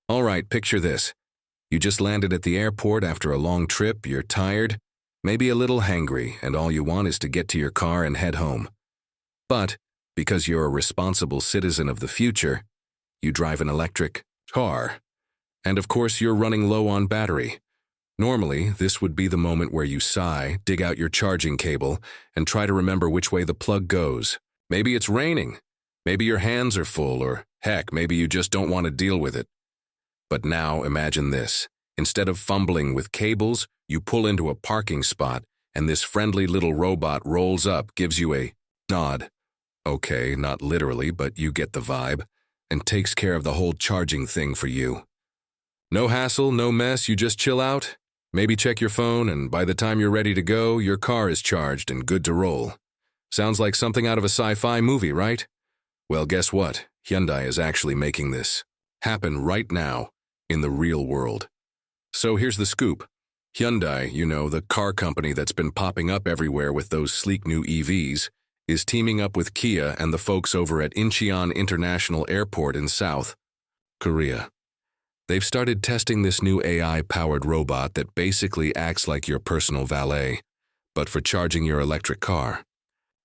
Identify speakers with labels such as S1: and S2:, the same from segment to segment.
S1: All right, picture this. You just landed at the airport after a long trip, you're tired, maybe a little hangry, and all you want is to get to your car and head home. But, because you're a responsible citizen of the future, you drive an electric car. And of course, you're running low on battery. Normally, this would be the moment where you sigh, dig out your charging cable, and try to remember which way the plug goes. Maybe it's raining. Maybe your hands are full, or heck, maybe you just don't want to deal with it. But now imagine this. Instead of fumbling with cables, you pull into a parking spot, and this friendly little robot rolls up, gives you a nod. Okay, not literally, but you get the vibe, and takes care of the whole charging thing for you. No hassle, no mess, you just chill out, maybe check your phone, and by the time you're ready to go, your car is charged and good to roll. Sounds like something out of a sci-fi movie, right? Well, guess what? Hyundai is actually making this happen right now in the real world. So here's the scoop. Hyundai, you know, the car company that's been popping up everywhere with those sleek new EVs, is teaming up with Kia and the folks over at Incheon International Airport in South Korea. They've started testing this new AI-powered robot that basically acts like your personal valet, but for charging your electric car.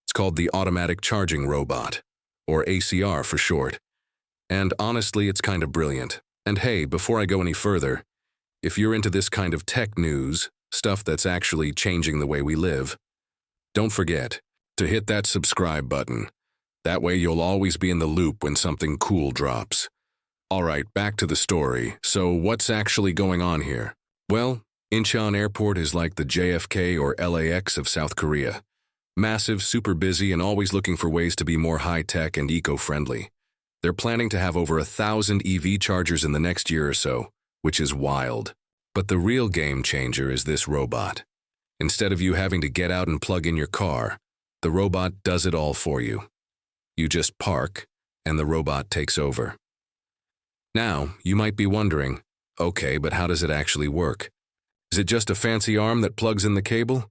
S1: It's called the Automatic Charging Robot, or ACR for short. And honestly, it's kind of brilliant. And hey, before I go any further, if you're into this kind of tech news, stuff that's actually changing the way we live, don't forget to hit that subscribe button. That way you'll always be in the loop when something cool drops. All right, back to the story. So what's actually going on here? Well, Incheon Airport is like the JFK or LAX of South Korea. Massive, super busy, and always looking for ways to be more high-tech and eco-friendly. They're planning to have over 1,000 EV chargers in the next year or so, which is wild. But the real game changer is this robot. Instead of you having to get out and plug in your car, the robot does it all for you. You just park, and the robot takes over. Now, you might be wondering, okay, but how does it actually work? Is it just a fancy arm that plugs in the cable?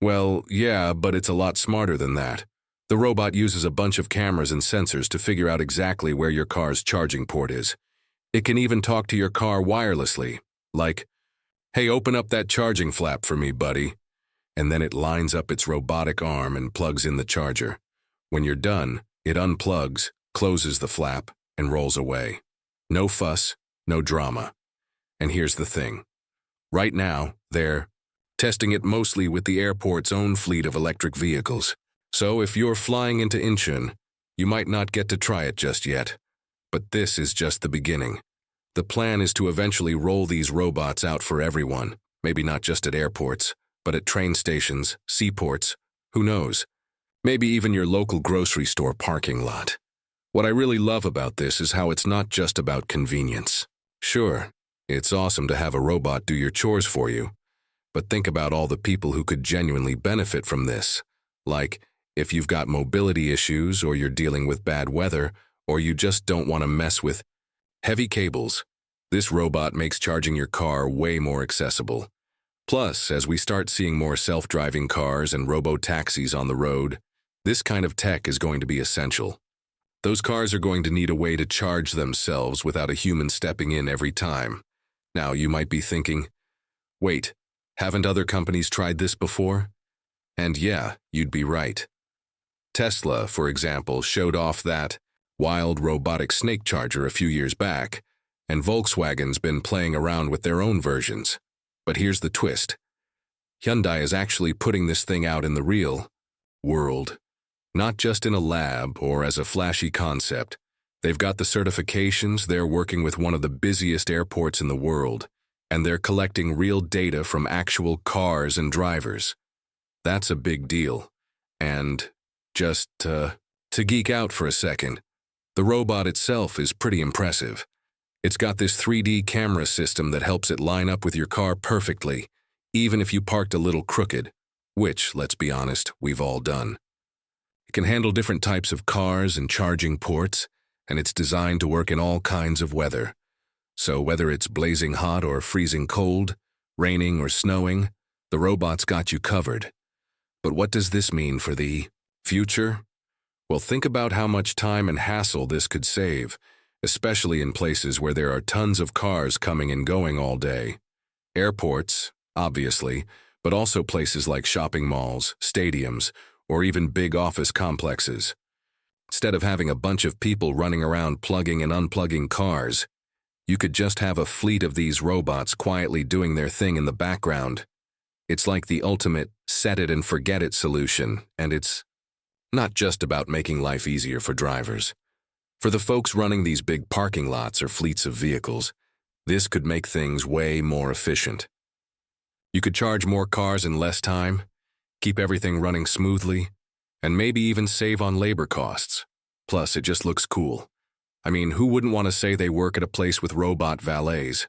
S1: Well, yeah, but it's a lot smarter than that. The robot uses a bunch of cameras and sensors to figure out exactly where your car's charging port is. It can even talk to your car wirelessly, like, "Hey, open up that charging flap for me, buddy." And then it lines up its robotic arm and plugs in the charger. When you're done, it unplugs, closes the flap, and rolls away. No fuss, no drama. And here's the thing. Right now, they're testing it mostly with the airport's own fleet of electric vehicles. So if you're flying into Incheon, you might not get to try it just yet. But this is just the beginning. The plan is to eventually roll these robots out for everyone, maybe not just at airports, but at train stations, seaports, who knows? Maybe even your local grocery store parking lot. What I really love about this is how it's not just about convenience. Sure, it's awesome to have a robot do your chores for you, but think about all the people who could genuinely benefit from this. Like, if you've got mobility issues, or you're dealing with bad weather, or you just don't want to mess with heavy cables, this robot makes charging your car way more accessible. Plus, as we start seeing more self-driving cars and robo-taxis on the road, this kind of tech is going to be essential. Those cars are going to need a way to charge themselves without a human stepping in every time. Now, you might be thinking, wait, haven't other companies tried this before? And yeah, you'd be right. Tesla, for example, showed off that wild robotic snake charger a few years back, and Volkswagen's been playing around with their own versions. But here's the twist. Hyundai is actually putting this thing out in the real world. Not just in a lab or as a flashy concept. They've got the certifications, they're working with one of the busiest airports in the world, and they're collecting real data from actual cars and drivers. That's a big deal. And just to geek out for a second, the robot itself is pretty impressive. It's got this 3D camera system that helps it line up with your car perfectly, even if you parked a little crooked, which, let's be honest, we've all done. It can handle different types of cars and charging ports, and it's designed to work in all kinds of weather. So whether it's blazing hot or freezing cold, raining or snowing, the robot's got you covered. But what does this mean for the future? Well, think about how much time and hassle this could save. especially in places where there are tons of cars coming and going all day. Airports, obviously, but also places like shopping malls, stadiums, or even big office complexes. Instead of having a bunch of people running around plugging and unplugging cars, you could just have a fleet of these robots quietly doing their thing in the background. It's like the ultimate set-it-and-forget-it solution, and it's not just about making life easier for drivers. For the folks running these big parking lots or fleets of vehicles, this could make things way more efficient. You could charge more cars in less time, keep everything running smoothly, and maybe even save on labor costs. Plus, it just looks cool. I mean, who wouldn't want to say they work at a place with robot valets?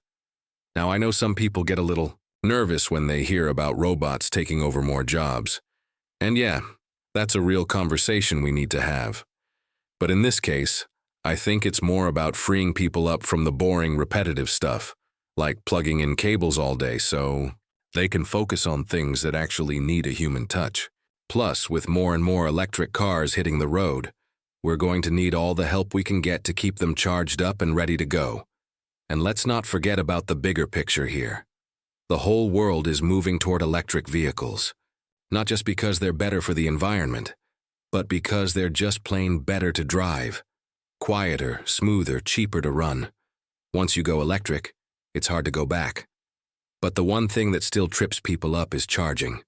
S1: Now, I know some people get a little nervous when they hear about robots taking over more jobs. And yeah, that's a real conversation we need to have. But in this case, I think it's more about freeing people up from the boring, repetitive stuff, like plugging in cables all day so they can focus on things that actually need a human touch. Plus, with more and more electric cars hitting the road, we're going to need all the help we can get to keep them charged up and ready to go. And let's not forget about the bigger picture here. The whole world is moving toward electric vehicles, not just because they're better for the environment, but because they're just plain better to drive. Quieter, smoother, cheaper to run. Once you go electric, it's hard to go back. But the one thing that still trips people up is charging.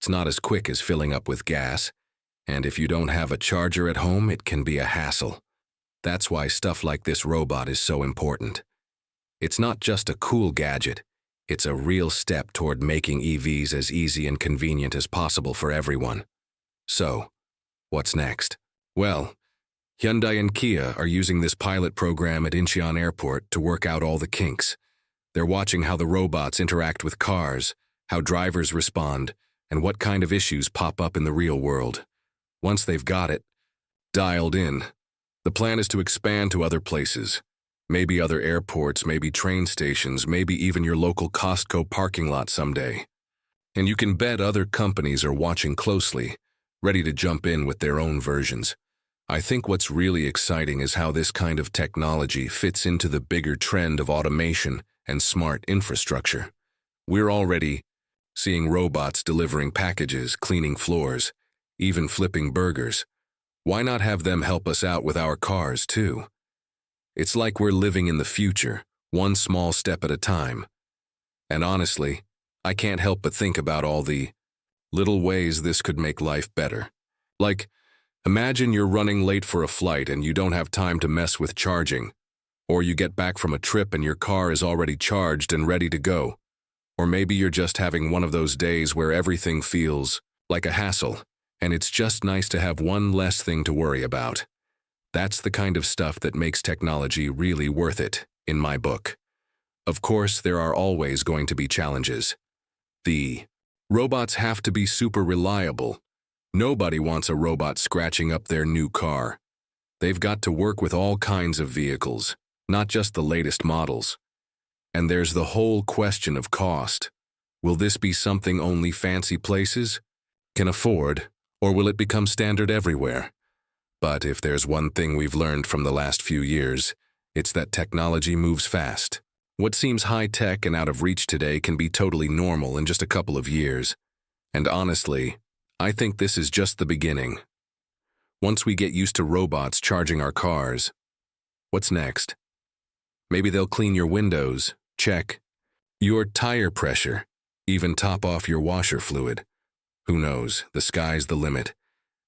S1: It's not as quick as filling up with gas, and if you don't have a charger at home, it can be a hassle. That's why stuff like this robot is so important. It's not just a cool gadget, it's a real step toward making EVs as easy and convenient as possible for everyone. So, what's next? Well, Hyundai and Kia are using this pilot program at Incheon Airport to work out all the kinks. They're watching how the robots interact with cars, how drivers respond, and what kind of issues pop up in the real world. Once they've got it dialed in, the plan is to expand to other places. Maybe other airports, maybe train stations, maybe even your local Costco parking lot someday. And you can bet other companies are watching closely, ready to jump in with their own versions. I think what's really exciting is how this kind of technology fits into the bigger trend of automation and smart infrastructure. We're already seeing robots delivering packages, cleaning floors, even flipping burgers. Why not have them help us out with our cars, too? It's like we're living in the future, one small step at a time. And honestly, I can't help but think about all the little ways this could make life better. Like, imagine you're running late for a flight and you don't have time to mess with charging. Or you get back from a trip and your car is already charged and ready to go. Or maybe you're just having one of those days where everything feels like a hassle, and it's just nice to have one less thing to worry about. That's the kind of stuff that makes technology really worth it, in my book. Of course, there are always going to be challenges. The robots have to be super reliable. Nobody wants a robot scratching up their new car. They've got to work with all kinds of vehicles, not just the latest models. And there's the whole question of cost. Will this be something only fancy places can afford, or will it become standard everywhere? But if there's one thing we've learned from the last few years, it's that technology moves fast. What seems high-tech and out of reach today can be totally normal in just a couple of years. And honestly, I think this is just the beginning. Once we get used to robots charging our cars, what's next? Maybe they'll clean your windows, check your tire pressure, even top off your washer fluid. Who knows, the sky's the limit.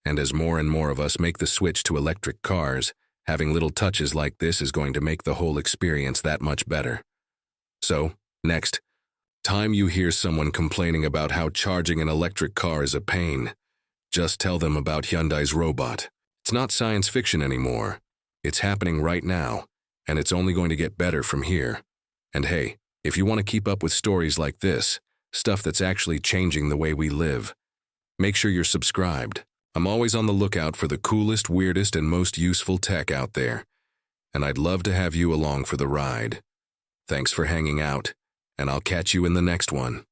S1: And as more and more of us make the switch to electric cars, having little touches like this is going to make the whole experience that much better. So, next time you hear someone complaining about how charging an electric car is a pain, just tell them about Hyundai's robot. It's not science fiction anymore. It's happening right now, and it's only going to get better from here. And hey, if you want to keep up with stories like this, stuff that's actually changing the way we live, make sure you're subscribed. I'm always on the lookout for the coolest, weirdest, and most useful tech out there, and I'd love to have you along for the ride. Thanks for hanging out, and I'll catch you in the next one.